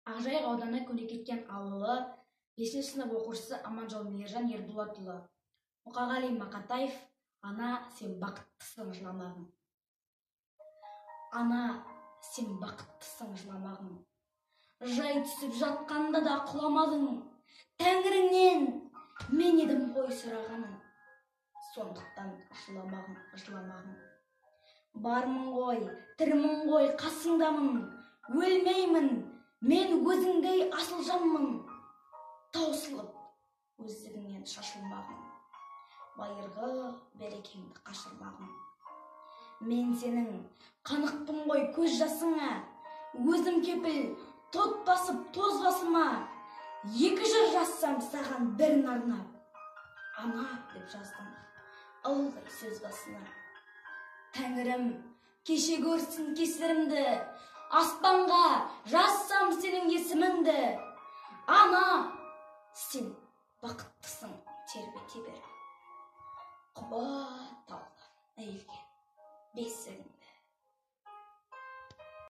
Ақжайық ауданы Көнекеткен ауылы 5-ші сынып оқушысы Аманжол Мейіржан Ерболатұлы. Мұқағали Мақатаев: ана, сен бақыттысың, жыламағың. Ана, сен бақыттысың, жыламағың. Жай түсіп жатқанда да құламадың. Тәңіріңнен мен едім ғой сұрағаның. Сондықтан жыламағың. Бармын ғой, тірімін ғой, қасыңдамын. Өлмеймін, мен өзіңдей асыл жанмын. Таусылып, өздігіңнен шашылмағың. Байырғы берекеңді қашырмағың. Мен сенің қанықпын ғой көз жасыңа. Өзім кепіл, тот басып тоз басыма. 2 жыр жазсам саған бірін арнап. Ана деп жаздым ылғи сөз басына. Тәңірім, кеше көрсін кесірімді. Аспанға жазсам сенің есіміңді. Ана, сен бақыттысың, тербете бер. Құба талды әйелге бесігін